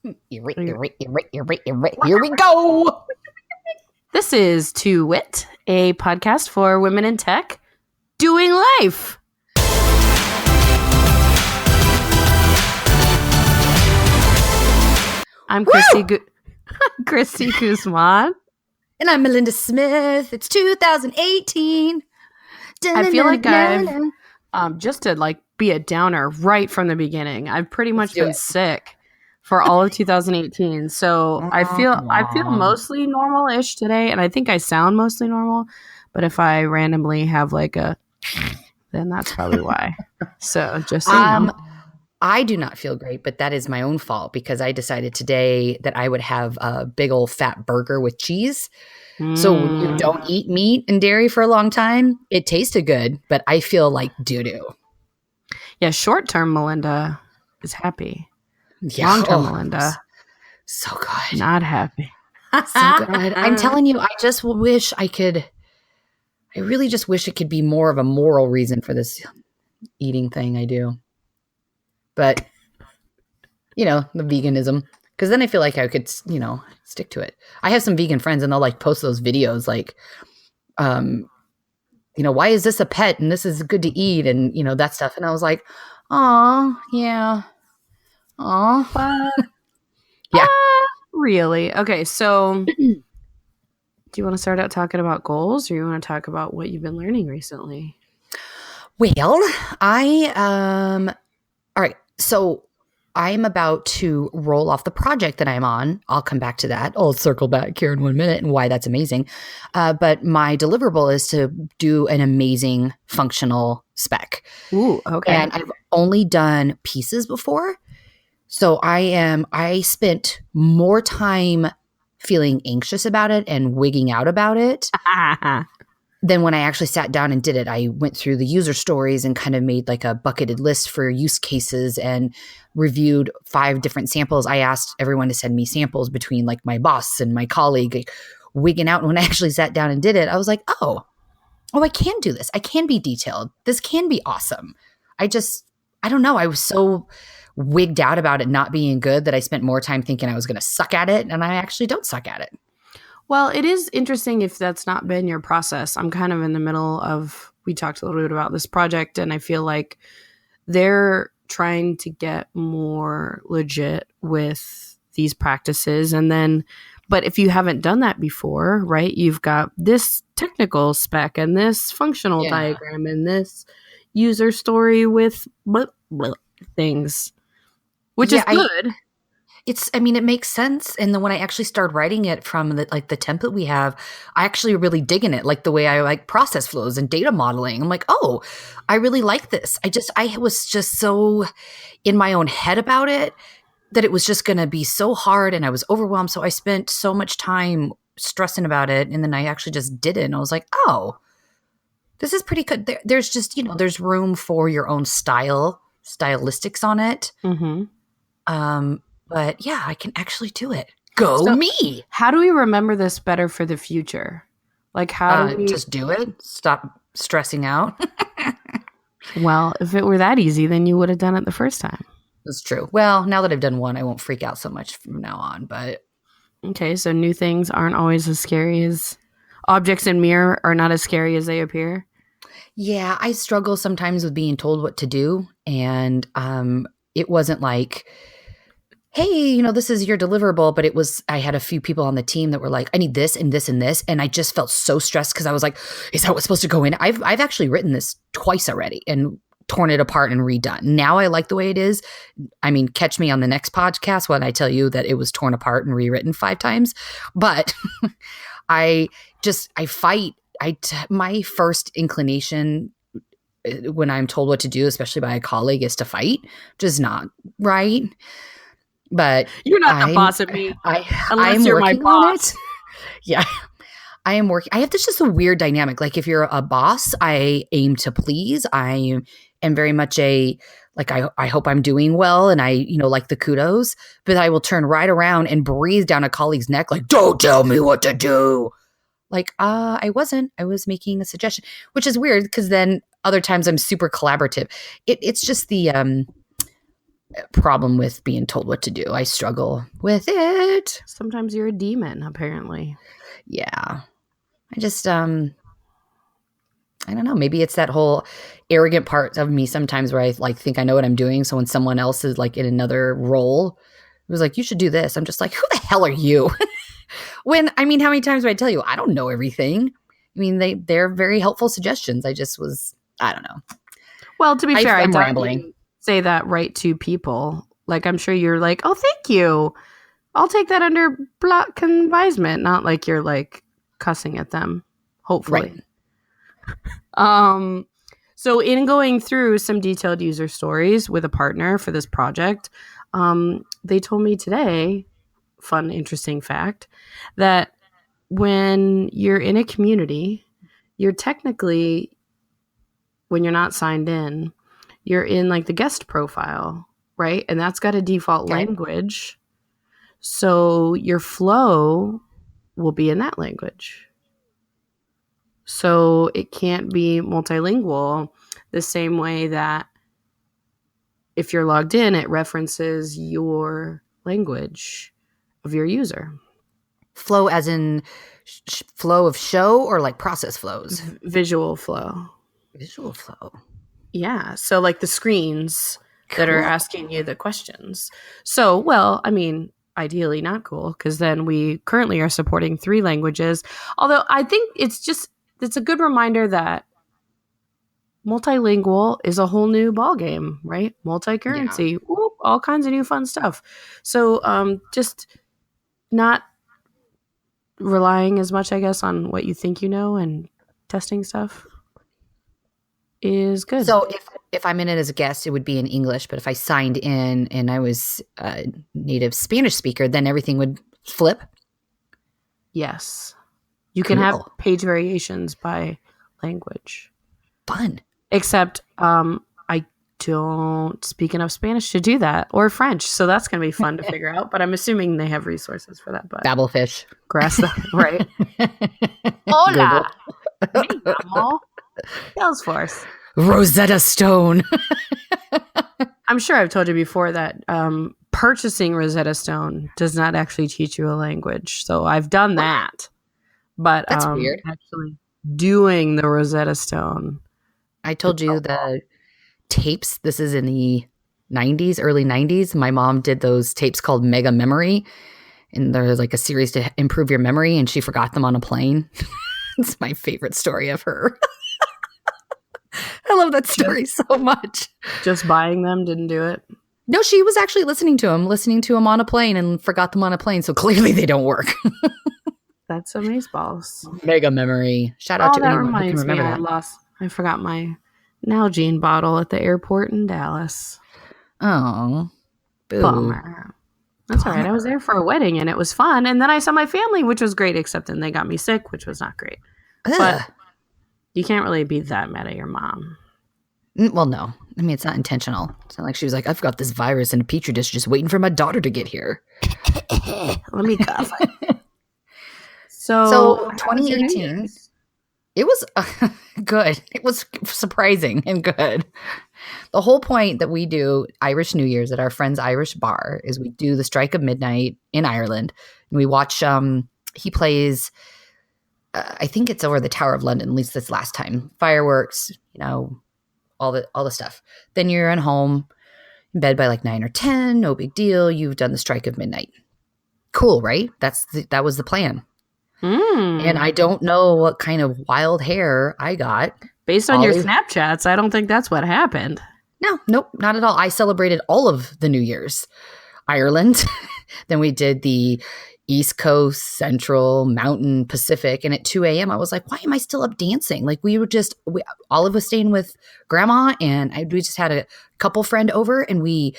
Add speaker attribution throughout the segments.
Speaker 1: Here we go.
Speaker 2: This is To Wit, a podcast for women in tech doing life. I'm Kristi Guzman.
Speaker 1: And I'm Melinda Smith. It's 2018.
Speaker 2: I feel like I've just to be a downer right from the beginning. I've pretty much been sick for all of 2018. So I feel mostly normal-ish today, and I think I sound mostly normal. But if I randomly have then that's probably why. So just so you know.
Speaker 1: I do not feel great, but that is my own fault because I decided today that I would have a big old fat burger with cheese. So when you don't eat meat and dairy for a long time, it tasted good, but I feel like doo-doo.
Speaker 2: Yeah, short-term Melinda is happy. Yeah, long-term Melinda.
Speaker 1: So good.
Speaker 2: Not happy.
Speaker 1: So good. I'm telling you, I really just wish it could be more of a moral reason for this eating thing I do. But, the veganism. Because then I feel like I could, stick to it. I have some vegan friends and they'll post those videos why is this a pet and this is good to eat and, that stuff. And I was like, oh, yeah. Oh, yeah.
Speaker 2: Really? Okay. So do you want to start out talking about goals or you want to talk about what you've been learning recently?
Speaker 1: Well, all right. So I'm about to roll off the project that I'm on. I'll come back to that. I'll circle back here in 1 minute and why that's amazing. But my deliverable is to do an amazing functional spec.
Speaker 2: Ooh, okay.
Speaker 1: And I've only done pieces before. So I spent more time feeling anxious about it and wigging out about it than when I actually sat down and did it. I went through the user stories and kind of made a bucketed list for use cases and reviewed 5 different samples. I asked everyone to send me samples between my boss and my colleague, wigging out. And when I actually sat down and did it, I was like, oh, I can do this. I can be detailed. This can be awesome. I don't know. I was so wigged out about it not being good that I spent more time thinking I was going to suck at it. And I actually don't suck at it.
Speaker 2: Well, it is interesting if that's not been your process. I'm kind of in the middle of, we talked a little bit about this project, and I feel like they're trying to get more legit with these practices. But if you haven't done that before, right, you've got this technical spec and this functional diagram and this user story with things, which is good.
Speaker 1: It makes sense. And then when I actually started writing it from the template we have, I actually really digging it, the way I process flows and data modeling. I'm like, oh, I really like this. I was just so in my own head about it that it was just going to be so hard and I was overwhelmed. So I spent so much time stressing about it. And then I actually just did it. And I was like, oh, this is pretty good. There's just, there's room for your own stylistics on it.
Speaker 2: Mm-hmm.
Speaker 1: But yeah, I can actually do it. Go me!
Speaker 2: How do we remember this better for the future? How do we
Speaker 1: just do it? Stop stressing out.
Speaker 2: Well, if it were that easy, then you would have done it the first time.
Speaker 1: That's true. Well, now that I've done one, I won't freak out so much from now on. But
Speaker 2: okay, so new things aren't always as scary as objects in mirror are not as scary as they appear.
Speaker 1: Yeah, I struggle sometimes with being told what to do, and it wasn't hey, this is your deliverable. But I had a few people on the team that were like, I need this and this and this. And I just felt so stressed because I was like, is that what's supposed to go in? I've actually written this twice already and torn it apart and redone. Now I like the way it is. Catch me on the next podcast when I tell you that it was torn apart and rewritten 5 times. But my first inclination when I'm told what to do, especially by a colleague, is to fight, which is not right. But
Speaker 2: you're not the boss of me. Unless you're my boss.
Speaker 1: Yeah. I am working. I have this just a weird dynamic. If you're a boss, I aim to please. I am very much I hope I'm doing well and I, like the kudos, but I will turn right around and breathe down a colleague's neck. Don't tell me what to do. I was making a suggestion, which is weird because then other times I'm super collaborative. It's just the, problem with being told what to do. I struggle with it.
Speaker 2: Sometimes you're a demon, apparently.
Speaker 1: Yeah. I just, I don't know. Maybe it's that whole arrogant part of me sometimes where I like think I know what I'm doing. So when someone else is like in another role, it was like, you should do this. I'm just like, who the hell are you? When, I mean, how many times do I tell you, I don't know everything. I mean, they're very helpful suggestions. I don't know.
Speaker 2: Well, to be fair,
Speaker 1: I'm
Speaker 2: I
Speaker 1: rambling.
Speaker 2: say that right to people. Like, I'm sure you're like, oh, thank you. I'll take that under block advisement. Not like you're like cussing at them, hopefully.
Speaker 1: Right.
Speaker 2: So in going through some detailed user stories with a partner for this project, they told me today, fun, interesting fact, that when you're in a community, you're technically, when you're not signed in, you're in like the guest profile, right? And that's got a default language. So your flow will be in that language. So it can't be multilingual the same way that if you're logged in, it references your language of your user.
Speaker 1: Flow as in flow of show or like process flows?
Speaker 2: Visual flow.
Speaker 1: Visual flow.
Speaker 2: Yeah. So like the screens that are asking you the questions. So, well, I mean, ideally not cool because then we currently are supporting 3 languages. Although I think it's a good reminder that multilingual is a whole new ballgame, right? Multi-currency, whoop, all kinds of new fun stuff. So just not relying as much, I guess, on what you think you know and testing stuff is good.
Speaker 1: So if I'm in it as a guest, it would be in English. But if I signed in and I was a native Spanish speaker, then everything would flip?
Speaker 2: Yes. You can have page variations by language.
Speaker 1: Fun.
Speaker 2: Except I don't speak enough Spanish to do that, or French. So that's going to be fun to figure out. But I'm assuming they have resources for that. But
Speaker 1: Babblefish.
Speaker 2: Grass, right? Hola. Me llamo Salesforce.
Speaker 1: Rosetta Stone.
Speaker 2: I'm sure I've told you before that purchasing Rosetta Stone does not actually teach you a language. So I've done that. But
Speaker 1: that's weird.
Speaker 2: Actually doing the Rosetta Stone.
Speaker 1: I told you the tapes. This is in the 90s, early 90s. My mom did those tapes called Mega Memory. And there's like a series to improve your memory. And she forgot them on a plane. It's my favorite story of her. I love that story so much.
Speaker 2: Just buying them didn't do it?
Speaker 1: No, she was actually listening to them on a plane and forgot them on a plane. So clearly they don't work.
Speaker 2: That's amazeballs.
Speaker 1: Mega Memory. Shout out to anyone who can remember that.
Speaker 2: I forgot my Nalgene bottle at the airport in Dallas.
Speaker 1: Oh,
Speaker 2: bummer. That's all right. I was there for a wedding and it was fun. And then I saw my family, which was great, except then they got me sick, which was not great. But you can't really be that mad at your mom.
Speaker 1: Well, no. I mean, it's not intentional. It's not like she was like, I've got this virus in a petri dish just waiting for my daughter to get here.
Speaker 2: Let me cough.
Speaker 1: So 2018, it was good. It was surprising and good. The whole point that we do Irish New Year's at our friend's Irish bar is we do the Strike of Midnight in Ireland. And we watch, he plays, I think it's over the Tower of London, at least this last time. Fireworks, all the stuff. Then you're at home in bed by like 9 or 10. No big deal. You've done the Strike of Midnight. Cool, right? That was the plan. And I don't know what kind of wild hair I got.
Speaker 2: Based on your Snapchats, I don't think that's what happened.
Speaker 1: Nope, not at all. I celebrated all of the New Year's. Ireland. Then we did the East Coast, Central, Mountain, Pacific. And at 2 a.m., I was like, why am I still up dancing? Like Olive was staying with grandma and we just had a couple friend over and we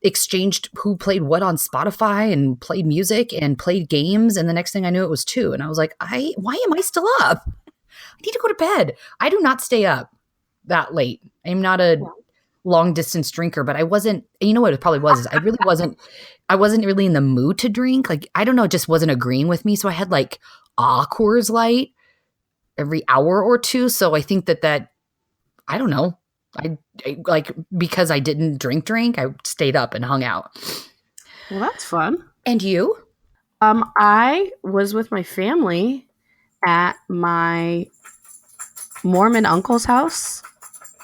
Speaker 1: exchanged who played what on Spotify and played music and played games. And the next thing I knew it was 2. And I was like, why am I still up? I need to go to bed. I do not stay up that late. I'm not a long distance drinker, but I wasn't, you know what it probably was, is I wasn't really in the mood to drink. Like, I don't know, it just wasn't agreeing with me. So I had like Coors Light every hour or two. So I think that I don't know. like because I didn't drink, I stayed up and hung out.
Speaker 2: Well, that's fun.
Speaker 1: And you?
Speaker 2: I was with my family at my Mormon uncle's house.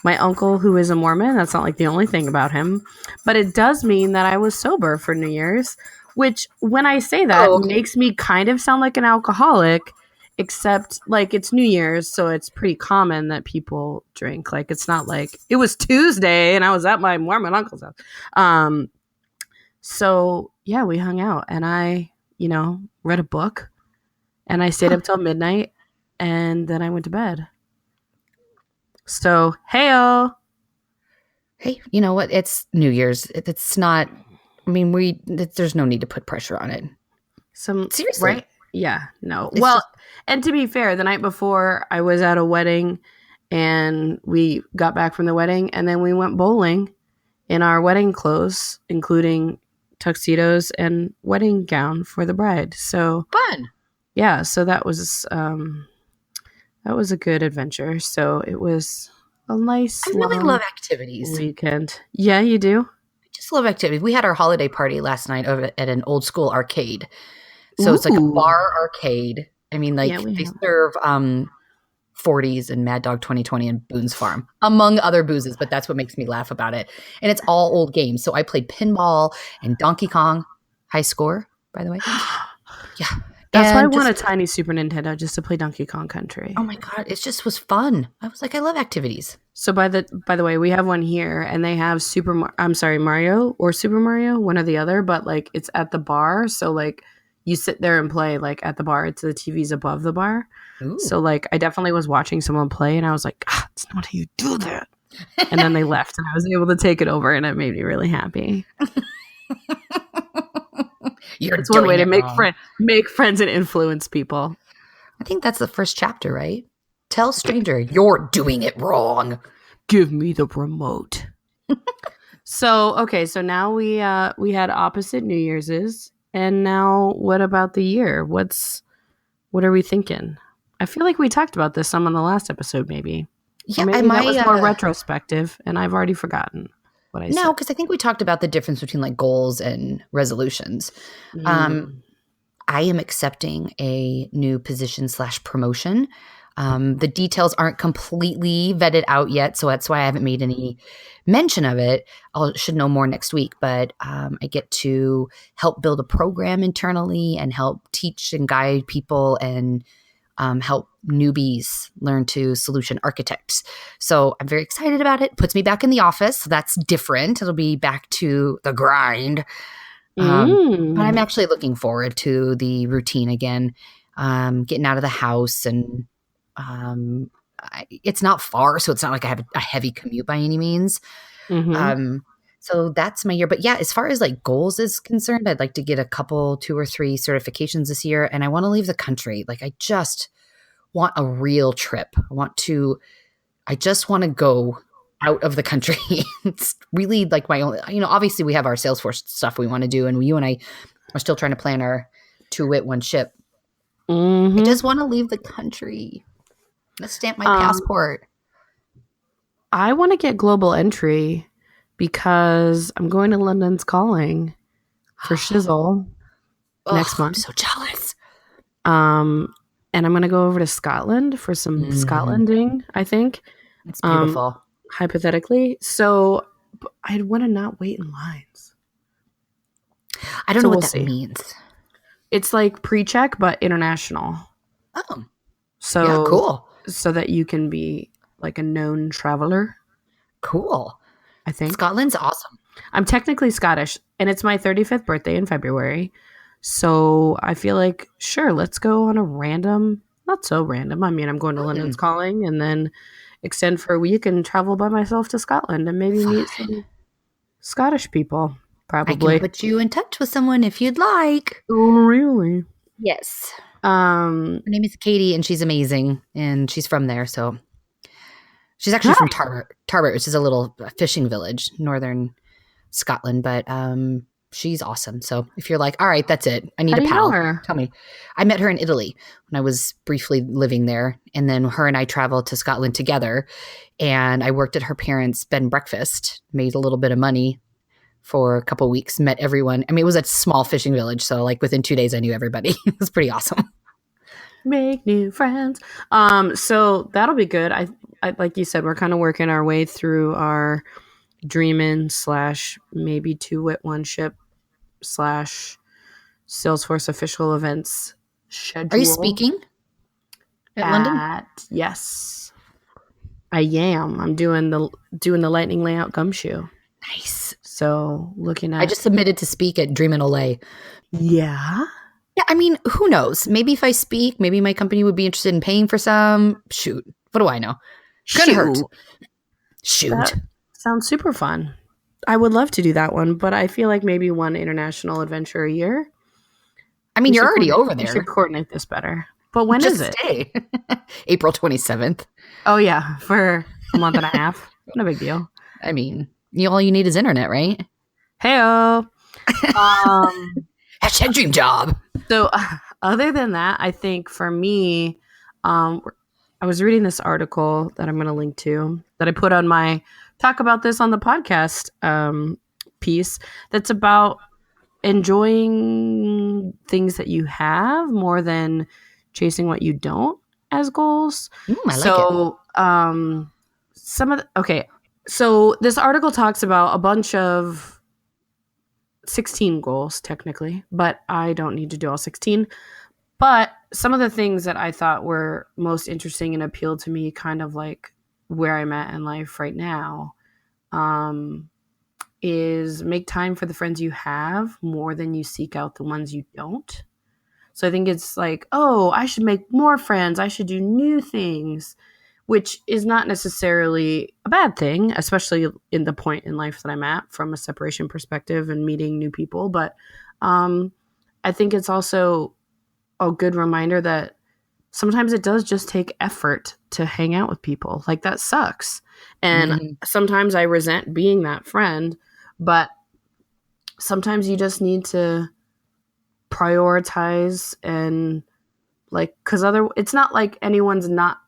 Speaker 2: My uncle, who is a Mormon, that's not like the only thing about him, but it does mean that I was sober for New Year's, which when I say that makes me kind of sound like an alcoholic, except like it's New Year's, so it's pretty common that people drink. Like it's not like it was Tuesday and I was at my Mormon uncle's house. So yeah, we hung out and I, read a book and I stayed up till midnight and then I went to bed. So, hey,
Speaker 1: you know what? It's New Year's. It's not, I mean, there's no need to put pressure on it. Seriously.
Speaker 2: Right? Yeah, no. Well, and to be fair, the night before I was at a wedding and we got back from the wedding and then we went bowling in our wedding clothes, including tuxedos and wedding gown for the bride. So
Speaker 1: fun.
Speaker 2: Yeah, so that was a good adventure. So it was a nice.
Speaker 1: I really love activities.
Speaker 2: Weekend. Yeah, you do.
Speaker 1: I just love activities. We had our holiday party last night over at an old school arcade. So it's like a bar arcade. I mean, like they serve 40s and Mad Dog 2020 and Boone's Farm, among other boozes, but that's what makes me laugh about it. And it's all old games. So I played pinball and Donkey Kong. High score, by the way. Yeah.
Speaker 2: That's why I want a tiny Super Nintendo just to play Donkey Kong Country.
Speaker 1: Oh my God. It just was fun. I was like, I love activities.
Speaker 2: So by the way, we have one here and they have Mario or Super Mario, one or the other, but like it's at the bar. So like you sit there and play like at the bar. It's the TV's above the bar. Ooh. So like I definitely was watching someone play and I was like, it's not how you do that. And then they left and I was able to take it over and it made me really happy. It's one way to make friends and influence people.
Speaker 1: I think that's the first chapter, right? Tell stranger you're doing it wrong.
Speaker 2: Give me the remote. So now we had opposite New Year's, and now what about the year? What are we thinking? I feel like we talked about this some on the last episode, maybe. Yeah, that was more retrospective, and I've already forgotten.
Speaker 1: No, because I think we talked about the difference between like goals and resolutions. I am accepting a new position / promotion. The details aren't completely vetted out yet, so that's why I haven't made any mention of it. Should know more next week, but I get to help build a program internally and help teach and guide people and help newbies learn to solution architects. So I'm very excited about it. Puts me back in the office. So that's different. It'll be back to the grind. But I'm actually looking forward to the routine again, getting out of the house. And it's not far, so it's not like I have a heavy commute by any means. So that's my year. But yeah, as far as like goals is concerned, I'd like to get 2 or 3 certifications this year. And I want to leave the country. Like I just want a real trip. I just want to go out of the country. It's really like my only, obviously we have our Salesforce stuff we want to do. And you and I are still trying to plan our 2 wit 1 ship. I just want to leave the country. Let's stamp my passport.
Speaker 2: I want to get global entry because I'm going to London's Calling for Shizzle next month.
Speaker 1: I'm so jealous.
Speaker 2: And I'm going to go over to Scotland for some Scotlanding, I think.
Speaker 1: It's beautiful.
Speaker 2: Hypothetically. So I want to not wait in lines.
Speaker 1: I don't know what that means.
Speaker 2: It's like pre-check, but international.
Speaker 1: Oh.
Speaker 2: So
Speaker 1: yeah, cool.
Speaker 2: So that you can be like a known traveler.
Speaker 1: Cool.
Speaker 2: I think.
Speaker 1: Scotland's awesome.
Speaker 2: I'm technically Scottish, and it's my 35th birthday in February. So I feel like, sure, let's go on a random, not so random. I mean, I'm going to London's Calling and then extend for a week and travel by myself to Scotland and maybe meet some Scottish people, probably.
Speaker 1: I can put you in touch with someone if you'd like.
Speaker 2: Oh, really?
Speaker 1: Yes. Her name is Katie, and she's amazing, and she's from there, so she's actually from Tarbert, which is a little fishing village, northern Scotland, but she's awesome. So if you're like, all right, that's it, I need
Speaker 2: How
Speaker 1: a
Speaker 2: do you know
Speaker 1: pal,
Speaker 2: her?
Speaker 1: tell me. I met her in Italy when I was briefly living there. And then her and I traveled to Scotland together. And I worked at her parents' bed and breakfast, made a little bit of money for a couple of weeks, met everyone. I mean, it was a small fishing village. So like within 2 days, I knew everybody. It was pretty awesome.
Speaker 2: Make new friends. So that'll be good. I like you said, we're kind of working our way through our Dreamin' / maybe 2 Wit 1 Ship / Salesforce official events schedule.
Speaker 1: Are you speaking at London?
Speaker 2: Yes, I am. I'm doing the lightning layout gumshoe.
Speaker 1: Nice.
Speaker 2: So looking at,
Speaker 1: I just submitted to speak at Dreamin' Olay.
Speaker 2: Yeah.
Speaker 1: Yeah, I mean, who knows? Maybe if I speak, maybe my company would be interested in paying for some. Shoot, what do I know? Couldn't hurt. Shoot.
Speaker 2: That sounds super fun. I would love to do that one, but I feel like maybe one international adventure a year.
Speaker 1: I mean, you're already over there.
Speaker 2: We should coordinate this better. But when is it?
Speaker 1: Stay. April 27th.
Speaker 2: Oh, yeah, for a month and a half. No big deal.
Speaker 1: I mean, all you need is internet, right?
Speaker 2: Hey-o.
Speaker 1: Hashtag dream job.
Speaker 2: So other than that, I think for me, I was reading this article that I'm going to link to that I put on my talk about this on the podcast piece that's about enjoying things that you have more than chasing what you don't as goals.
Speaker 1: I like
Speaker 2: it. So this article talks about a bunch of 16 goals technically, but I don't need to do all 16. But some of the things that I thought were most interesting and appealed to me, kind of like where I'm at in life right now, is make time for the friends you have more than you seek out the ones you don't. So I think it's like, oh, I should make more friends. I should do new things, which is not necessarily a bad thing, especially in the point in life that I'm at from a separation perspective and meeting new people. But I think it's also a good reminder that sometimes it does just take effort to hang out with people. Like, that sucks. And sometimes I resent being that friend, but sometimes you just need to prioritize and because it's not like anyone's not,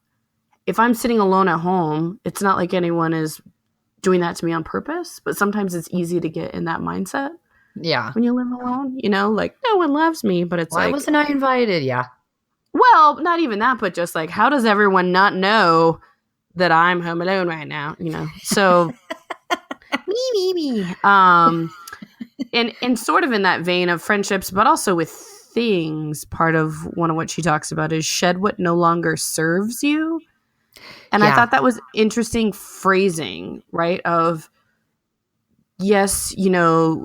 Speaker 2: if I'm sitting alone at home, it's not like anyone is doing that to me on purpose, but sometimes it's easy to get in that mindset.
Speaker 1: Yeah.
Speaker 2: When you live alone, like no one loves me, but it's
Speaker 1: why wasn't I invited? Yeah.
Speaker 2: Well, not even that, but just like, how does everyone not know that I'm home alone right now? So me. And sort of in that vein of friendships, but also with things, part of one of what she talks about is shed what no longer serves you. And I thought that was interesting phrasing, right? Of, yes,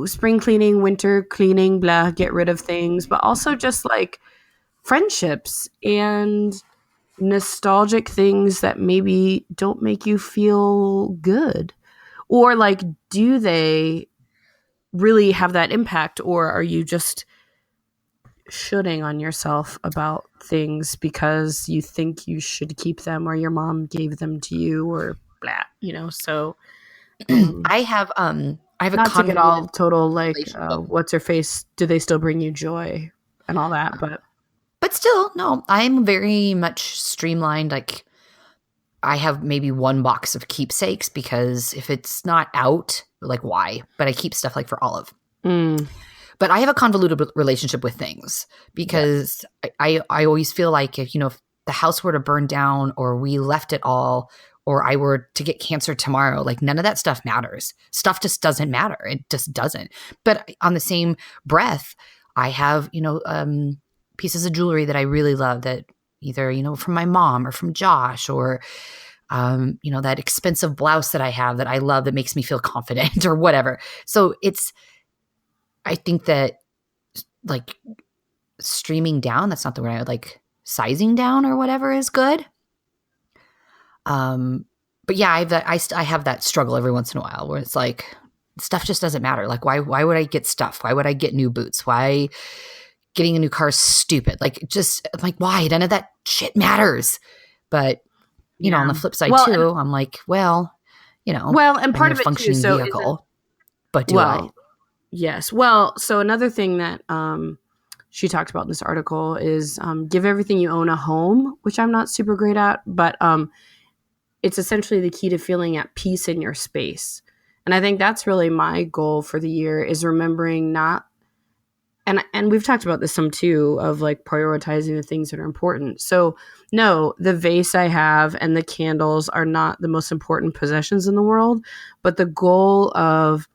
Speaker 2: spring cleaning, winter cleaning, blah, get rid of things, but also just like friendships and nostalgic things that maybe don't make you feel good. Or like, do they really have that impact, or are you just shooting on yourself about things because you think you should keep them, or your mom gave them to you, or blah, so
Speaker 1: I have a
Speaker 2: not to get all total like what's her face, do they still bring you joy and all that,
Speaker 1: but still, no, I'm very much streamlined. Like, I have maybe one box of keepsakes because if it's not out, like, why? But I keep stuff like for Olive. But I have a convoluted relationship with things because I always feel like if the house were to burn down, or we left it all, or I were to get cancer tomorrow, like, none of that stuff matters. Stuff just doesn't matter. It just doesn't. But on the same breath, I have, pieces of jewelry that I really love that either, from my mom or from Josh, or, that expensive blouse that I have that I love that makes me feel confident or whatever. So I think that, like, streaming down, that's not the word I would like, sizing down or whatever is good. But yeah, I have that struggle every once in a while where it's like, stuff just doesn't matter. Like, why would I get stuff? Why would I get new boots? Why getting a new car is stupid? Like, just like, why? None of that shit matters. But, on the flip side too, I'm like, and part of it too,
Speaker 2: vehicle,
Speaker 1: but do I?
Speaker 2: Yes. Well, so another thing that she talked about in this article is give everything you own a home, which I'm not super great at, but it's essentially the key to feeling at peace in your space. And I think that's really my goal for the year, is remembering not, and we've talked about this some too, of like prioritizing the things that are important. So no, the vase I have and the candles are not the most important possessions in the world, but the goal of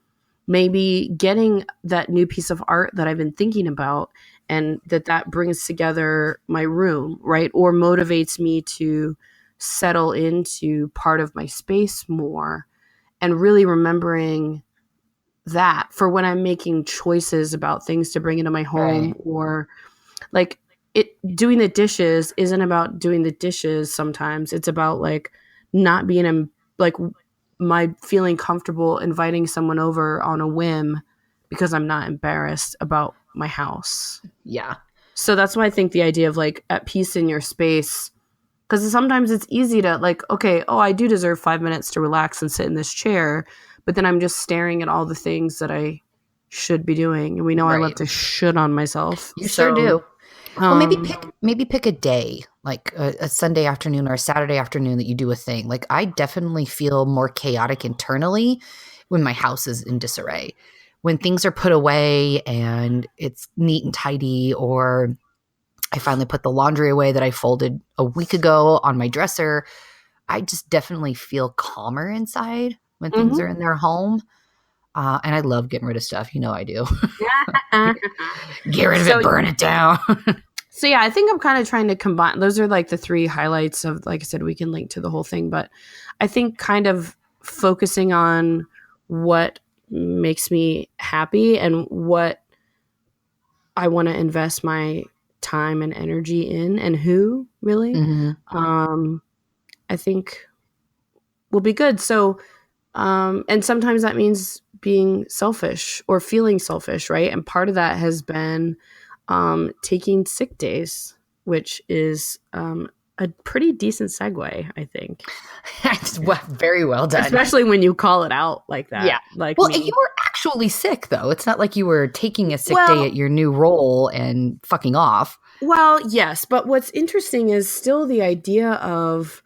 Speaker 2: maybe getting that new piece of art that I've been thinking about, and that brings together my room, right? Or motivates me to settle into part of my space more, and really remembering that for when I'm making choices about things to bring into my home.
Speaker 1: Right.
Speaker 2: Or like, doing the dishes isn't about doing the dishes. Sometimes it's about like not being like my feeling comfortable inviting someone over on a whim because I'm not embarrassed about my house.
Speaker 1: Yeah.
Speaker 2: So that's why I think the idea of like at peace in your space, because sometimes it's easy to like, okay, oh, I do deserve 5 minutes to relax and sit in this chair, but then I'm just staring at all the things that I should be doing. And we know I love
Speaker 1: Right.
Speaker 2: to shit on myself.
Speaker 1: You sure do. Well,
Speaker 2: Um,
Speaker 1: maybe pick a day, like a Sunday afternoon or a Saturday afternoon, that you do a thing. Like, I definitely feel more chaotic internally when my house is in disarray. When things are put away and it's neat and tidy, or I finally put the laundry away that I folded a week ago on my dresser, I just definitely feel calmer inside when things are
Speaker 2: mhm.
Speaker 1: in their home. And I love getting rid of stuff. You know I do. Get rid of
Speaker 2: So
Speaker 1: it, burn it down.
Speaker 2: So yeah, I think I'm kind of trying to combine. Those are like the three highlights of, like I said, we can link to the whole thing, but I think kind of focusing on what makes me happy and what I want to invest my time and energy in, and who really,
Speaker 1: Mhm.
Speaker 2: I think will be good. So, and sometimes that means being selfish or feeling selfish, right? And part of that has been taking sick days, which is a pretty decent segue, I think.
Speaker 1: Very well done.
Speaker 2: Especially when you call it out like
Speaker 1: Yeah.
Speaker 2: that, like
Speaker 1: Well, you
Speaker 2: me.
Speaker 1: were actually sick, though. It's not like you were taking a sick day
Speaker 2: Well,
Speaker 1: at your new role and fucking off.
Speaker 2: well, yes, but what's interesting is still the idea of,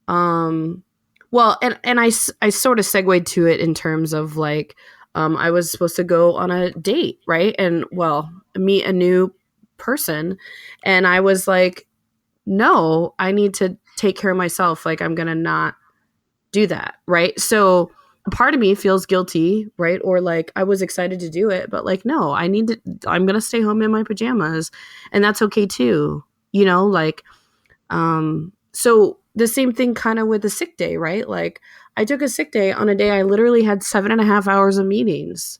Speaker 2: um, well, and I sort of segued to it in terms of like, I was supposed to go on a date, right? And well, meet a new person, and I was like, no, I need to take care of myself. Like, I'm going to not do that. Right. So a part of me feels guilty. Right. Or like I was excited to do it, but like, no, I'm going to stay home in my pajamas, and that's okay too. Like, so the same thing kind of with the sick day, right? Like, I took a sick day on a day I literally had 7.5 hours of meetings,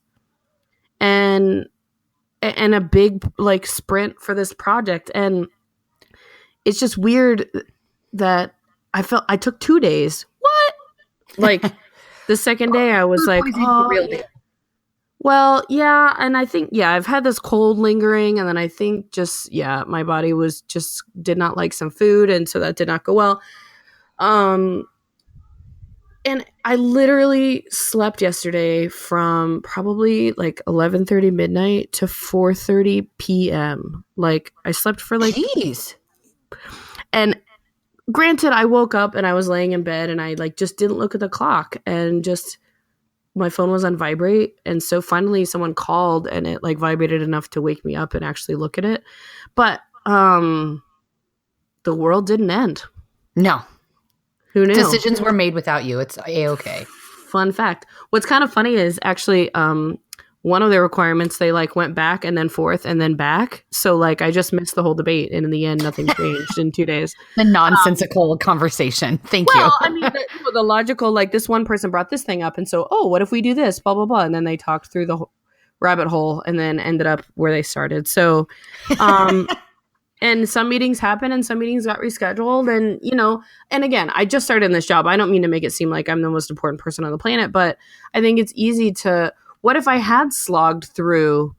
Speaker 2: and a big like sprint for this project. And it's just weird that I took 2 days. What? Like, the second day I was
Speaker 1: Food
Speaker 2: like,
Speaker 1: poisoning for
Speaker 2: oh,
Speaker 1: real.
Speaker 2: yeah. Well, yeah. And I think, yeah, I've had this cold lingering. And then I think just, yeah, my body did not like some food. And so that did not go well. And I literally slept yesterday from probably like 11:30 midnight to 4:30 p.m. Like, I slept for like,
Speaker 1: Jeez.
Speaker 2: and granted, I woke up and I was laying in bed and I like just didn't look at the clock, and just my phone was on vibrate. And so finally someone called and it like vibrated enough to wake me up and actually look at it. But the world didn't end.
Speaker 1: No.
Speaker 2: Who knew?
Speaker 1: Decisions were made without you. It's A-okay.
Speaker 2: Fun fact. What's kind of funny is actually one of the requirements, they like went back and then forth and then back. So like I just missed the whole debate, and in the end nothing changed in 2 days.
Speaker 1: The nonsensical conversation. Thank you.
Speaker 2: Well, I mean, the logical, like this one person brought this thing up, and so, oh, what if we do this, blah, blah, blah. And then they talked through the rabbit hole and then ended up where they started. So, and some meetings happened and some meetings got rescheduled, and, and again, I just started in this job. I don't mean to make it seem like I'm the most important person on the planet, but I think it's easy to, what if I had slogged through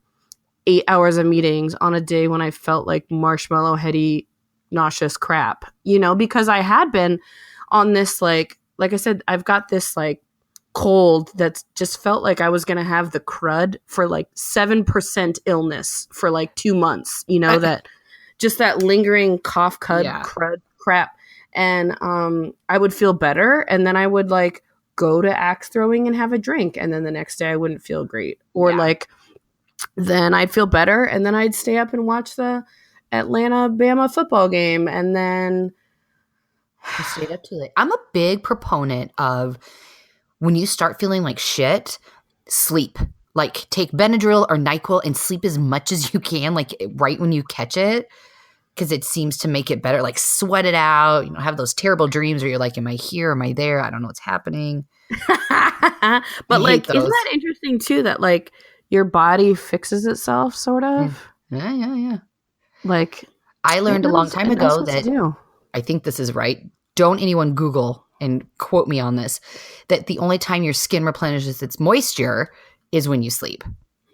Speaker 2: 8 hours of meetings on a day when I felt like marshmallow heady, nauseous crap, because I had been on this, like I said, I've got this like cold that just felt like I was going to have the crud for like 7% illness for like 2 months, you know, that just that lingering cough, crud crap. And I would feel better. And then I would like go to axe throwing and have a drink. And then the next day I wouldn't feel great. Or like, then I'd feel better. And then I'd stay up and watch the Atlanta-Bama football game. And then
Speaker 1: I stayed up too late. I'm a big proponent of when you start feeling like shit, sleep. Like take Benadryl or NyQuil and sleep as much as you can, like right when you catch it, because it seems to make it better. Like sweat it out, you know, have those terrible dreams where you're like, am I here? Am I there? I don't know what's happening.
Speaker 2: But like, isn't that interesting too, that like your body fixes itself sort of?
Speaker 1: Yeah.
Speaker 2: Like
Speaker 1: I learned a long time ago that I think this is right. Don't anyone Google and quote me on this, that the only time your skin replenishes its moisture is when you sleep.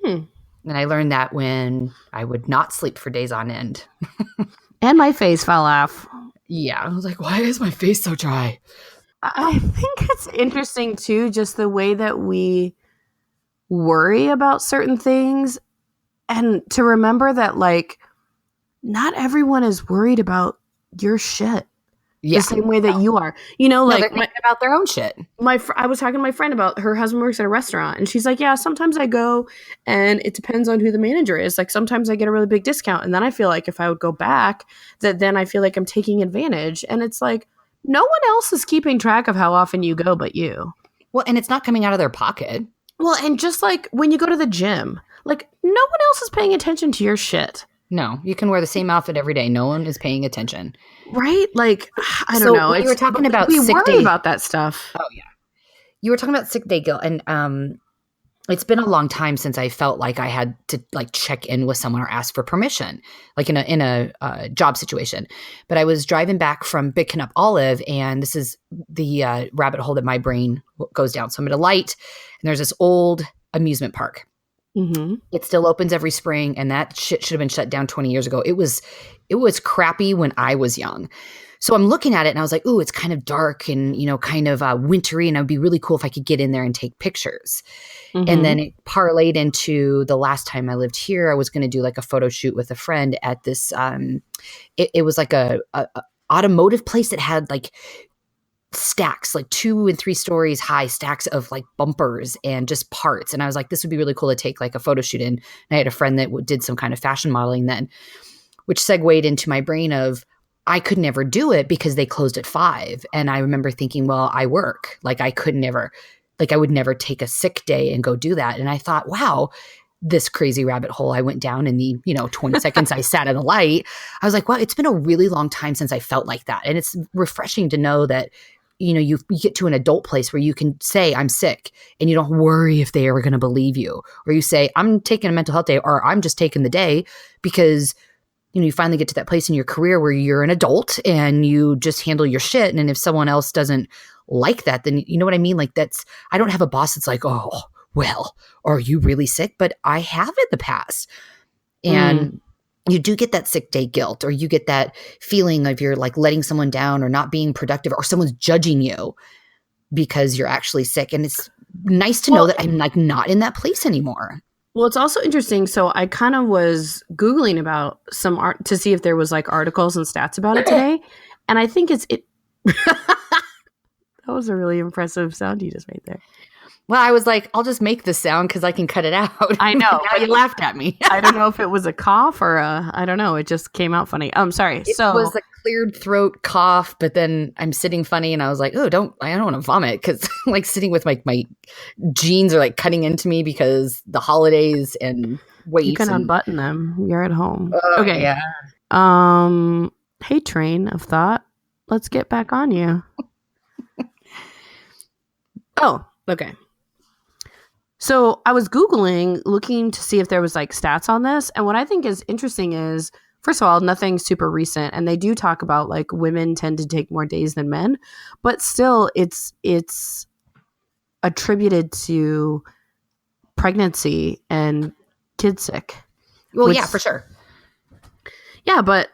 Speaker 1: And I learned that when I would not sleep for days on end.
Speaker 2: And my face fell off.
Speaker 1: Yeah. I was like, why is my face so dry?
Speaker 2: I think it's interesting too, just the way that we worry about certain things, and to remember that like not everyone is worried about your shit. The same way that you are, you know, like
Speaker 1: they're thinking about their own shit.
Speaker 2: I was talking to my friend about her husband works at a restaurant, and she's like, yeah, sometimes I go and it depends on who the manager is. Like sometimes I get a really big discount, and then I feel like if I would go back, that then I feel like I'm taking advantage. And it's like, no one else is keeping track of how often you go but you.
Speaker 1: Well, and it's not coming out of their pocket.
Speaker 2: Well, and just like when you go to the gym, like no one else is paying attention to your shit.
Speaker 1: No, you can wear the same outfit every day. No one is paying attention.
Speaker 2: Right? Like, I don't know.
Speaker 1: You were talking about
Speaker 2: we
Speaker 1: sick
Speaker 2: worry
Speaker 1: day.
Speaker 2: about that stuff.
Speaker 1: Oh, yeah. You were talking about sick day guilt. And it's been a long time since I felt like I had to like check in with someone or ask for permission, like in a job situation. But I was driving back from picking up Olive, and this is the rabbit hole that my brain goes down. So I'm at a light, and there's this old amusement park.
Speaker 2: Mm-hmm.
Speaker 1: It still opens every spring, and that shit should have been shut down 20 years ago. It was crappy when I was young. So I'm looking at it and I was like, ooh, it's kind of dark and, you know, kind of wintry, and it would be really cool if I could get in there and take pictures. Mm-hmm. And then it parlayed into the last time I lived here, I was going to do like a photo shoot with a friend at this, it was like a automotive place that had like stacks, like 2 and 3 stories high stacks of like bumpers and just parts. And I was like, this would be really cool to take like a photo shoot in. And I had a friend that did some kind of fashion modeling then, which segued into my brain of I could never do it because they closed at 5. And I remember thinking, well, I work. Like I could never, like I would never take a sick day and go do that. And I thought, wow, this crazy rabbit hole I went down in the, 20 seconds I sat at a light. I was like, wow, it's been a really long time since I felt like that. And it's refreshing to know that you get to an adult place where you can say I'm sick and you don't worry if they are going to believe you, or you say I'm taking a mental health day, or I'm just taking the day, because you finally get to that place in your career where you're an adult and you just handle your shit. And if someone else doesn't like that, then you know what I mean? Like I don't have a boss that's like, oh, well, are you really sick? But I have in the past. And you do get that sick day guilt, or you get that feeling of you're like letting someone down or not being productive, or someone's judging you because you're actually sick. And it's nice to know that I'm like not in that place anymore.
Speaker 2: Well, it's also interesting. So I kind of was Googling about some art to see if there was like articles and stats about it today. And I think it that was a really impressive sound you just made there.
Speaker 1: Well, I was like, I'll just make this sound because I can cut it out.
Speaker 2: I know.
Speaker 1: Now you laughed at me.
Speaker 2: I don't know if it was a cough or I don't know. It just came out funny. Sorry.
Speaker 1: It was a cleared throat cough, but then I'm sitting funny and I was like, oh, I don't want to vomit, because like sitting with my jeans are like cutting into me because the holidays and weight.
Speaker 2: You can unbutton them. You're at home.
Speaker 1: Okay. Yeah.
Speaker 2: Hey, train of thought. Let's get back on you. Oh, okay. So I was Googling, looking to see if there was like stats on this. And what I think is interesting is, first of all, nothing super recent. And they do talk about like women tend to take more days than men, but still it's attributed to pregnancy and kid sick.
Speaker 1: Well, yeah, for sure.
Speaker 2: Yeah, but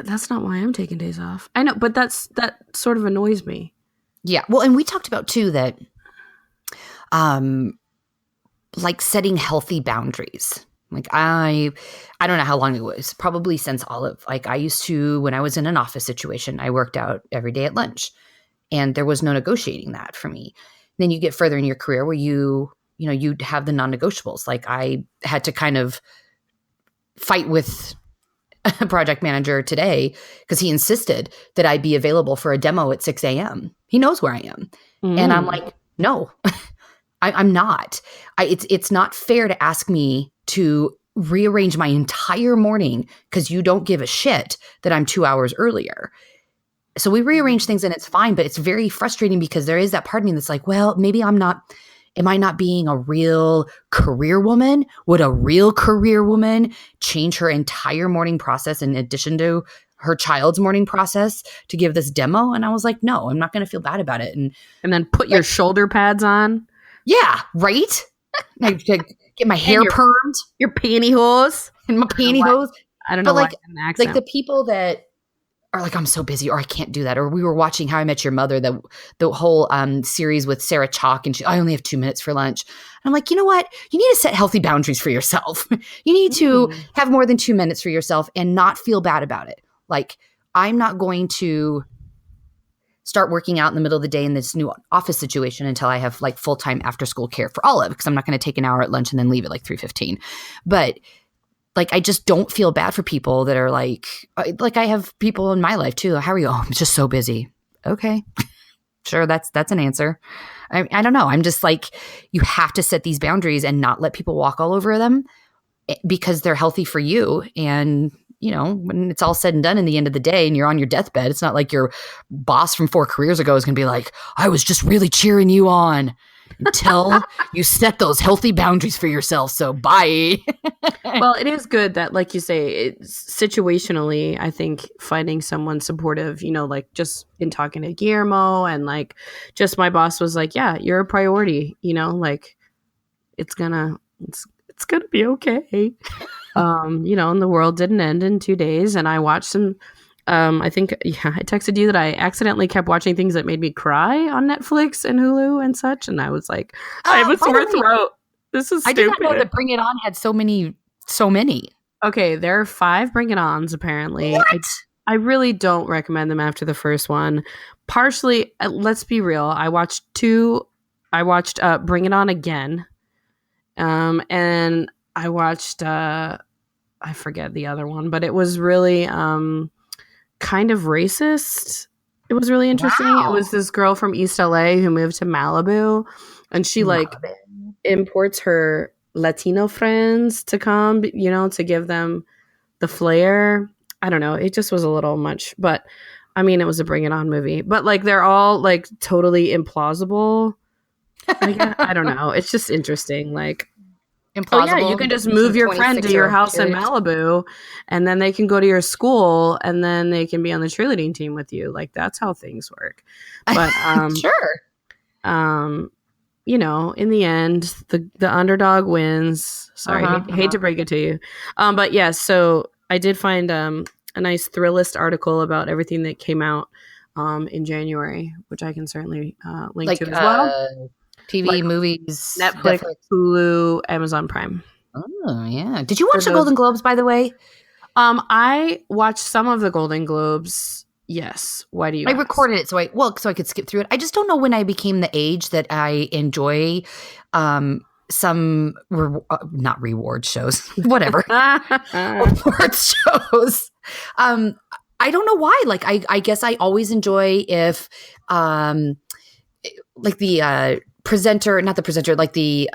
Speaker 2: that's not why I'm taking days off. I know, but that sort of annoys me.
Speaker 1: Yeah. Well, and we talked about too that like setting healthy boundaries. Like I don't know how long it was, probably since Olive. Like I used to, when I was in an office situation, I worked out every day at lunch and there was no negotiating that for me. Then you get further in your career where you have the non-negotiables. Like I had to kind of fight with a project manager today because he insisted that I be available for a demo at 6 a.m. He knows where I am. And I'm like, no, I'm not. It's not fair to ask me to rearrange my entire morning because you don't give a shit that I'm 2 hours earlier. So we rearrange things and it's fine, but it's very frustrating because there is that part of me that's like, well, maybe am I not being a real career woman? Would a real career woman change her entire morning process in addition to her child's morning process to give this demo? And I was like, no, I'm not going to feel bad about it. And
Speaker 2: then put your shoulder pads on.
Speaker 1: Yeah, right? Like, get my hair permed.
Speaker 2: Your pantyhose.
Speaker 1: And my pantyhose.
Speaker 2: I don't know.
Speaker 1: But like the people that are like, I'm so busy or I can't do that. Or we were watching How I Met Your Mother, the whole series with Sarah Chalk, and I only have 2 minutes for lunch. And I'm like, you know what? You need to set healthy boundaries for yourself. You need to have more than 2 minutes for yourself and not feel bad about it. Like, I'm not going to start working out in the middle of the day in this new office situation until I have like full-time after school care for Olive, because I'm not going to take an hour at lunch and then leave at like 3:15. But like, I just don't feel bad for people that are like I have people in my life too. How are you? Oh, I'm just so busy. Okay. Sure. That's an answer. I don't know. I'm just like, you have to set these boundaries and not let people walk all over them because they're healthy for you. And when it's all said and done in the end of the day and you're on your deathbed, it's not like your boss from 4 careers ago is going to be like, I was just really cheering you on until you set those healthy boundaries for yourself. So bye.
Speaker 2: Well, it is good that, like you say, situationally, I think finding someone supportive, like just in talking to Guillermo and like just my boss was like, yeah, you're a priority, like it's gonna be okay. And the world didn't end in 2 days. And I watched some, I think, I texted you that I accidentally kept watching things that made me cry on Netflix and Hulu and such. And I was like, I have a sore throat. This is stupid.
Speaker 1: I did not know that Bring It On had so many.
Speaker 2: Okay, there are 5 Bring It Ons, apparently.
Speaker 1: What?
Speaker 2: I really don't recommend them after the first one. Partially, let's be real. I watched Bring It On again. And I watched, I forget the other one, but it was really kind of racist. It was really interesting. Wow. It was this girl from East LA who moved to Malibu, and she imports her Latino friends to come, to give them the flair. I don't know. It just was a little much, but I mean, it was a Bring It On movie, but like, they're all like totally implausible. I don't know. It's just interesting. Like, implausible. Oh, yeah, you can just move your friend to your house in Malibu, and then they can go to your school, and then they can be on the cheerleading team with you. Like, that's how things work. But
Speaker 1: sure.
Speaker 2: In the end, the underdog wins. Sorry, hate to break it to you. But yeah, so I did find a nice Thrillist article about everything that came out in January, which I can certainly link to as well.
Speaker 1: TV, movies,
Speaker 2: Netflix, Hulu, Amazon Prime.
Speaker 1: Oh, yeah. Did you watch the Golden Globes, by the way?
Speaker 2: I watched some of the Golden Globes. Yes. Why do you ask?
Speaker 1: Recorded it so I could skip through it. I just don't know when I became the age that I enjoy some not reward shows, whatever. Award shows. I don't know why. Like, I guess I always enjoy if like the presenter, not the presenter, like the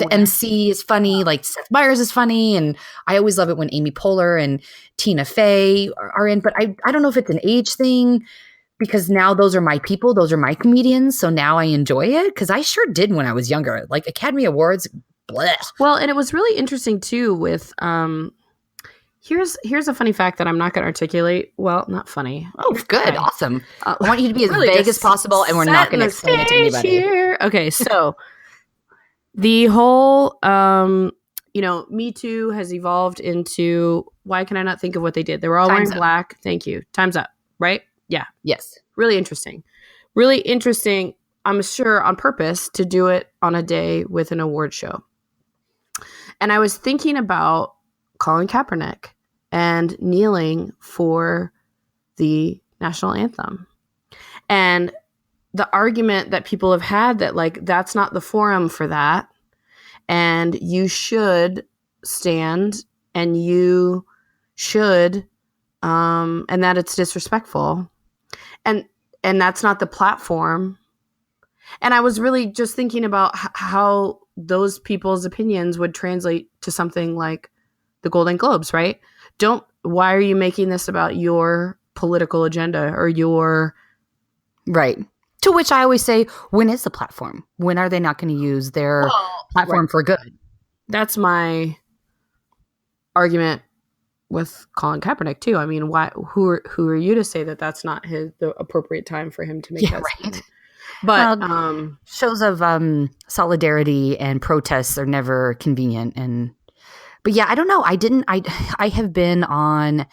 Speaker 1: MC is funny, like Seth Meyers is funny, and I always love it when Amy Poehler and Tina Fey are in, but I don't know if it's an age thing, because now those are my people, those are my comedians, so now I enjoy it, because I sure did when I was younger. Like, Academy Awards, bleh.
Speaker 2: Well, and it was really interesting too with here's a funny fact that I'm not going to articulate. Well, not funny.
Speaker 1: Oh, good. Okay. Awesome. I want you to be as really vague as possible, and we're not going to explain it to anybody.
Speaker 2: Here. Okay, so the whole, Me Too has evolved into, why can I not think of what they did? They were all wearing black. Thank you. Time's up, right? Yeah.
Speaker 1: Yes.
Speaker 2: Really interesting. Really interesting. I'm sure on purpose to do it on a day with an award show. And I was thinking about Colin Kaepernick and kneeling for the national anthem. And the argument that people have had that like that's not the forum for that, and you should stand and you should and that it's disrespectful, and that's not the platform. And I was really just thinking about how those people's opinions would translate to something like the Golden Globes, right? Why are you making this about your political agenda or your...
Speaker 1: Right. To which I always say, when is the platform? When are they not going to use their platform for good?
Speaker 2: That's my argument with Colin Kaepernick too. I mean, who are you to say that that's not the appropriate time for him to make that statement? But
Speaker 1: shows of solidarity and protests are never convenient. But yeah, I don't know. I have been on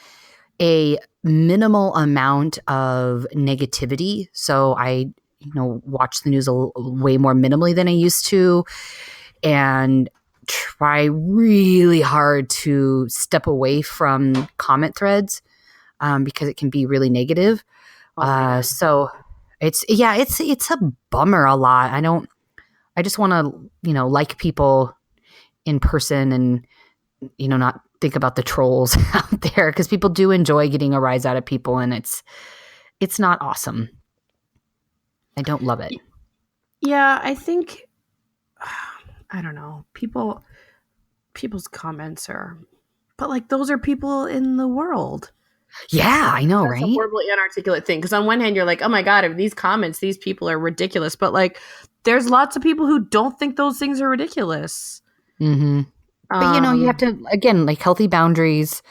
Speaker 1: a minimal amount of negativity. So I, watch the news way more minimally than I used to, and try really hard to step away from comment threads because it can be really negative. So it's a bummer a lot. I just want to, like people in person and, not think about the trolls out there, because people do enjoy getting a rise out of people, and it's not awesome. I don't love it.
Speaker 2: Yeah, I think, I don't know, people's comments are, but like those are people in the world.
Speaker 1: Yeah, I know,
Speaker 2: That's
Speaker 1: right?
Speaker 2: a horribly inarticulate thing. Because on one hand, you're like, oh my God, if these comments, these people are ridiculous. But like, there's lots of people who don't think those things are ridiculous.
Speaker 1: Mm-hmm. But you have to, again, like healthy boundaries.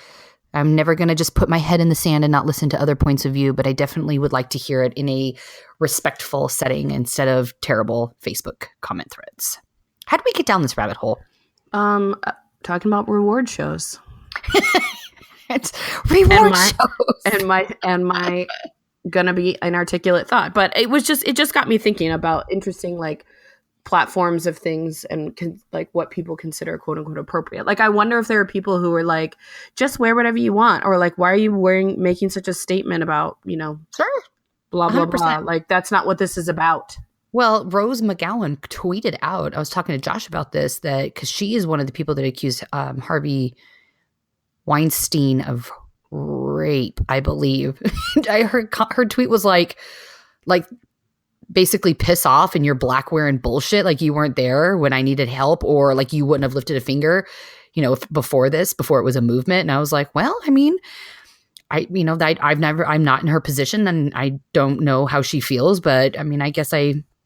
Speaker 1: I'm never going to just put my head in the sand and not listen to other points of view, but I definitely would like to hear it in a respectful setting instead of terrible Facebook comment threads. How do we get down this rabbit hole?
Speaker 2: Talking about reward shows.
Speaker 1: It's reward shows.
Speaker 2: And my gonna be inarticulate thought. But it just got me thinking about interesting like platforms of things and like what people consider quote unquote appropriate. Like I wonder if there are people who are like, just wear whatever you want, or like, why are you making such a statement about,
Speaker 1: sure,
Speaker 2: blah blah 100%. Blah. Like that's not what this is about.
Speaker 1: Well, Rose McGowan tweeted out, I was talking to Josh about this, that because she is one of the people that accused Harvey Weinstein of rape, I believe. I heard her tweet was like basically piss off and you're black wearing bullshit, like you weren't there when I needed help, or like you wouldn't have lifted a finger, before it was a movement. And I was like, well, I mean, I'm not in her position and I don't know how she feels, but I mean, I guess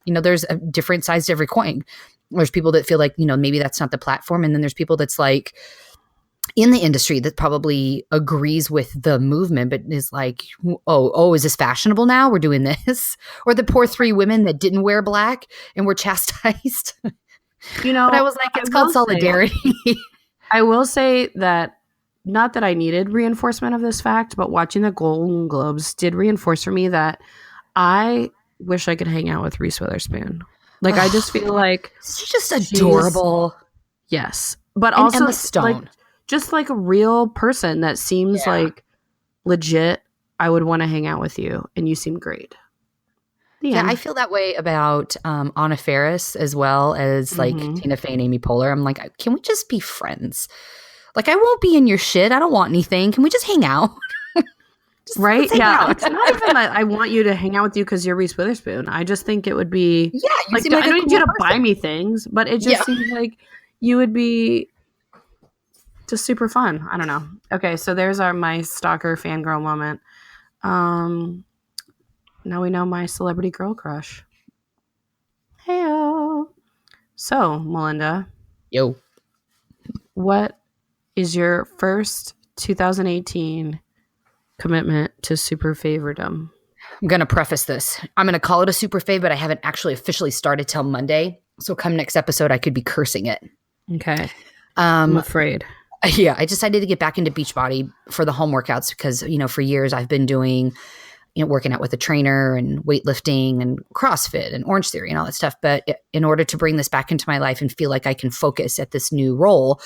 Speaker 1: there's a different sides to every coin. There's people that feel like, maybe that's not the platform. And then there's people that's like in the industry that probably agrees with the movement, but is like, oh, is this fashionable now? We're doing this. Or the poor 3 women that didn't wear black and were chastised. But I was like, it's called solidarity.
Speaker 2: I will say that, not that I needed reinforcement of this fact, but watching the Golden Globes did reinforce for me that I wish I could hang out with Reese Witherspoon. Like, I just feel like
Speaker 1: she's just adorable.
Speaker 2: Yes. But
Speaker 1: and
Speaker 2: also
Speaker 1: Emma Stone.
Speaker 2: Like, just like a real person that seems like legit. I would want to hang out with you, and you seem great.
Speaker 1: Yeah, I feel that way about Anna Faris as well as like Tina Fey and Amy Poehler. I'm like, can we just be friends? Like, I won't be in your shit. I don't want anything. Can we just hang out?
Speaker 2: Right? Yeah. It's not even that I want you to hang out with you because you're Reese Witherspoon. I just think it would be.
Speaker 1: Yeah. You
Speaker 2: like,
Speaker 1: seem like
Speaker 2: I don't need you to buy me things, but it just seems like you would be just super fun. I don't know. Okay. So there's my stalker fangirl moment. Now we know my celebrity girl crush. Heyo. So, Melinda.
Speaker 1: Yo.
Speaker 2: What is your first 2018 commitment to super favoritedom?
Speaker 1: I'm going to preface this. I'm going to call it a super fave, but I haven't actually officially started till Monday. So come next episode, I could be cursing it.
Speaker 2: Okay. I'm afraid.
Speaker 1: Yeah. I decided to get back into Beachbody for the home workouts because, for years I've been doing working out with a trainer and weightlifting and CrossFit and Orange Theory and all that stuff. But in order to bring this back into my life and feel like I can focus at this new role,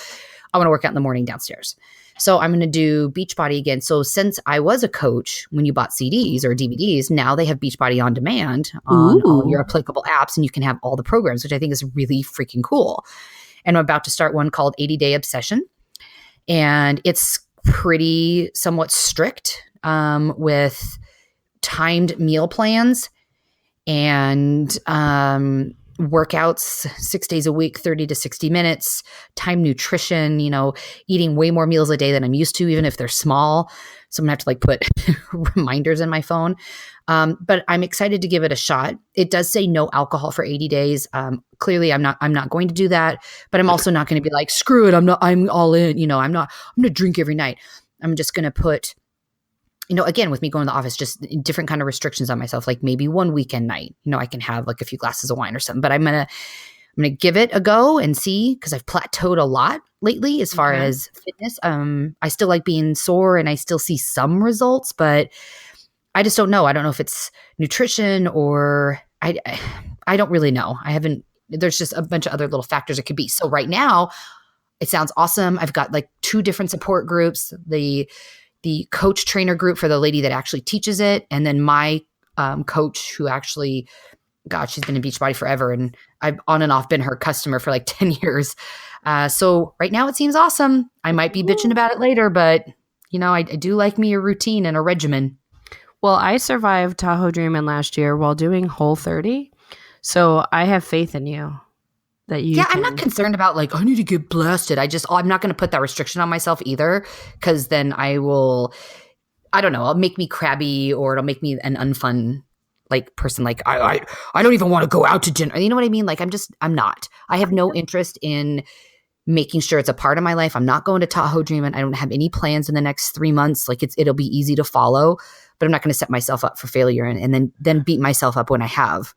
Speaker 1: I want to work out in the morning downstairs. So I'm going to do Beachbody again. So since I was a coach, when you bought CDs or DVDs, now they have Beachbody on demand on all your applicable apps, and you can have all the programs, which I think is really freaking cool. And I'm about to start one called 80-Day Obsession. And it's pretty somewhat strict with timed meal plans and workouts 6 days a week, 30 to 60 minutes, timed nutrition, eating way more meals a day than I'm used to, even if they're small. So I'm gonna have to put reminders in my phone. But I'm excited to give it a shot. It does say no alcohol for 80 days. Clearly I'm not going to do that, but I'm also not going to be like, screw it. I'm all in, I'm going to drink every night. I'm just going to put, again, with me going to the office, just different kind of restrictions on myself, like maybe one weekend night, I can have a few glasses of wine or something, but I'm going to give it a go and see, because I've plateaued a lot lately as far as fitness. I still like being sore and I still see some results, but I just don't know. I don't know if it's nutrition or I don't really know. There's just a bunch of other little factors it could be. So right now it sounds awesome. I've got 2 different support groups, the coach trainer group for the lady that actually teaches it. And then my coach who actually, God, she's been in Beachbody forever. And I've on and off been her customer for 10 years. So right now it seems awesome. I might be bitching about it later, but I do like me a routine and a regimen.
Speaker 2: Well, I survived Tahoe Dreamin' last year while doing Whole30. So I have faith in you that you
Speaker 1: I'm not concerned about I need to get blasted. I'm not going to put that restriction on myself either, because then I don't know, it'll make me crabby, or it'll make me an unfun person. I don't even want to go out to dinner. You know what I mean? I'm not. I have no interest in making sure it's a part of my life. I'm not going to Tahoe Dreamin'. I don't have any plans in the next 3 months. It'll be easy to follow, but I'm not going to set myself up for failure and then beat myself up when I have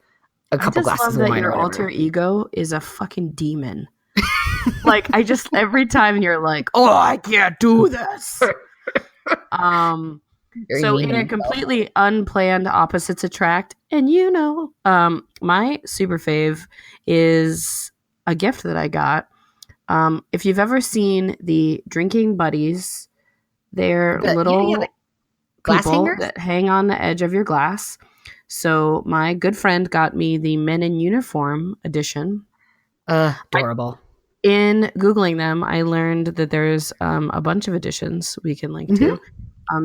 Speaker 1: a couple glasses of wine. I just love that your
Speaker 2: alter ego is a fucking demon. Every time you're like, oh, I can't do this. So in a completely unplanned opposites attract, and my super fave is a gift that I got. If you've ever seen the drinking buddies, they're little
Speaker 1: glass
Speaker 2: people
Speaker 1: hangers
Speaker 2: that hang on the edge of your glass. So my good friend got me the Men in Uniform edition.
Speaker 1: Adorable.
Speaker 2: In Googling them, I learned that there's a bunch of editions we can link to.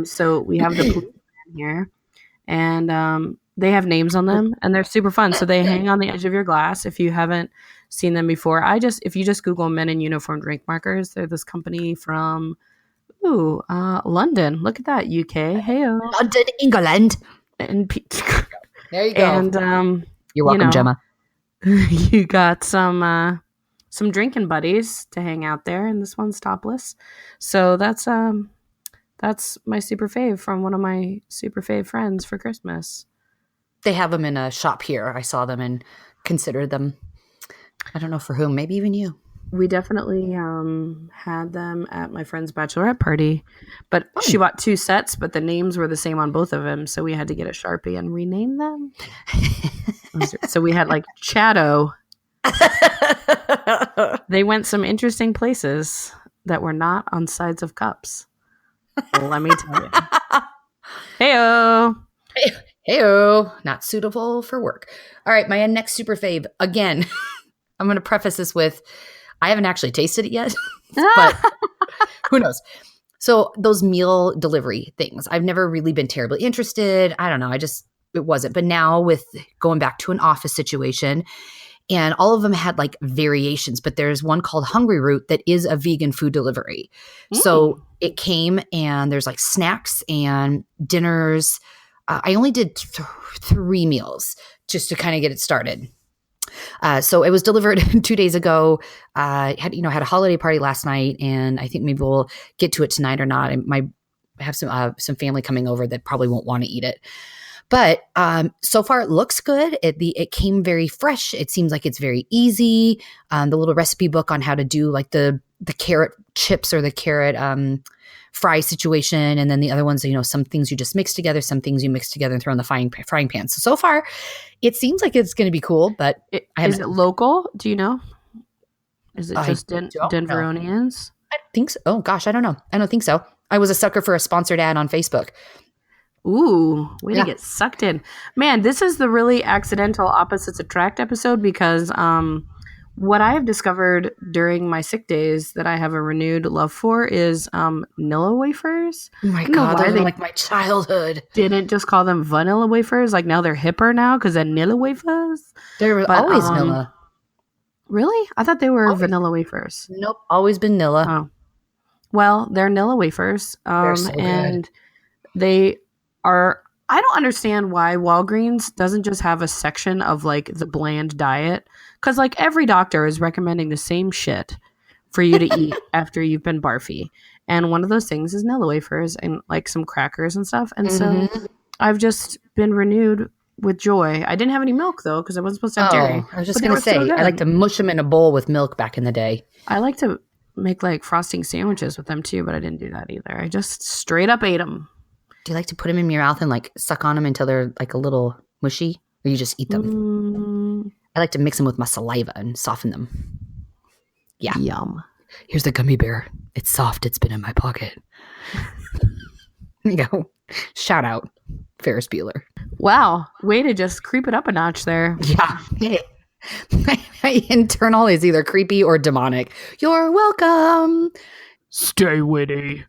Speaker 2: So we have the police here, and they have names on them, and they're super fun. So they hang on the edge of your glass. If you haven't seen them before, if you just Google Men in Uniform drink markers, they're this company from London. Look at that, UK. Hey-o.
Speaker 1: London, England.
Speaker 2: And
Speaker 1: there you go.
Speaker 2: And
Speaker 1: you're welcome, Gemma.
Speaker 2: You got some drinking buddies to hang out there, and this one's topless. So that's my super fave from one of my super fave friends for Christmas.
Speaker 1: They have them in a shop here. I saw them and considered them. I don't know for whom, maybe even you.
Speaker 2: We definitely had them at my friend's bachelorette party, but she bought 2 sets, but the names were the same on both of them, so we had to get a Sharpie and rename them. So we had Chatto. They went some interesting places that were not on sides of cups. Let me tell you. Hey-o.
Speaker 1: Hey-o. Not suitable for work. All right, my next super fave. Again, I'm going to preface this with, I haven't actually tasted it yet, but who knows? So those meal delivery things, I've never really been terribly interested. I don't know. It wasn't. But now with going back to an office situation, and all of them had variations, but there's one called HungryRoot that is a vegan food delivery. So it came and there's snacks and dinners. I only did 3 meals just to kind of get it started. So it was delivered 2 days ago. Had a holiday party last night, and I think maybe we'll get to it tonight or not. I have some family coming over that probably won't want to eat it. But so far it looks good. It came very fresh. It seems like it's very easy. The little recipe book on how to do the carrot chips or the carrot fry situation. And then the other ones, some things you just mix together, some things you mix together and throw in the frying pan. So far, it seems like it's going to be cool, but
Speaker 2: is it local? Do you know? Is it just Denveronians?
Speaker 1: I think so. Oh, gosh, I don't know. I don't think so. I was a sucker for a sponsored ad on Facebook.
Speaker 2: Ooh, way to get sucked in. Man, this is the really accidental opposites attract episode because what I have discovered during my sick days that I have a renewed love for is Nilla wafers.
Speaker 1: Oh my God, they're like my childhood.
Speaker 2: Didn't just call them vanilla wafers. Like now they're hipper now because they're Nilla wafers.
Speaker 1: They were always Nilla.
Speaker 2: Really? I thought they were vanilla wafers.
Speaker 1: Nope, always been Nilla.
Speaker 2: Oh. Well, they're Nilla wafers.
Speaker 1: They're so
Speaker 2: and they are, I don't understand why Walgreens doesn't just have a section of like the bland diet. Because like every doctor is recommending the same shit for you to eat after you've been barfy. And one of those things is Nilla wafers and like some crackers and stuff. And so I've just been renewed with joy. I didn't have any milk though because I wasn't supposed to have dairy.
Speaker 1: I was just going to say, I like to mush them in a bowl with milk back in the day.
Speaker 2: I like to make like frosting sandwiches with them too, but I didn't do that either. I just straight up ate them.
Speaker 1: Do you like to put them in your mouth and like suck on them until they're like a little mushy, or you just eat them? I like to mix them with my saliva and soften them. Yeah.
Speaker 2: Yum.
Speaker 1: Here's the gummy bear. It's soft. It's been in my pocket. There you go. Shout out, Ferris Bueller.
Speaker 2: Wow. Way to just creep it up a notch there.
Speaker 1: Yeah. My internal is either creepy or demonic. You're welcome.
Speaker 2: Stay witty.